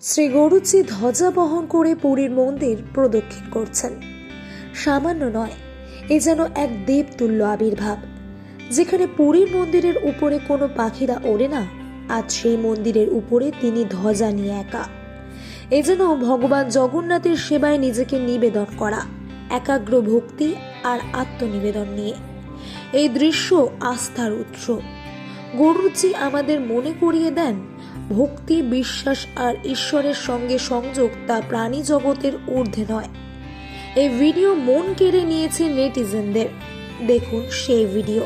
শ্রী গরুজি ধ্বজা বহন করে পুরীর মন্দির প্রদক্ষিণ করছেন। সামান্য নয়, এ যেন এক দেবতুল্য আবির্ভাব। যেখানে পুরীর মন্দিরের উপরে কোনো পাখিরা ওড়ে না, আজ সেই মন্দিরের উপরে তিনি ধ্বজা নিয়ে একা। এ যেন ভগবান জগন্নাথের সেবায় নিজেকে নিবেদন করা, একাগ্র ভক্তি আর আত্মনিবেদন নিয়ে। এই দৃশ্য আস্থার উৎস। গরুজি আমাদের মনে করিয়ে দেন, ভক্তি, বিশ্বাস আর ঈশ্বরের সঙ্গে সংযোগ তা প্রাণী জগতের ঊর্ধ্বে নয়। এই ভিডিও মন কেড়ে নিয়েছে নেটিজেনদের। দেখুন সেই ভিডিও।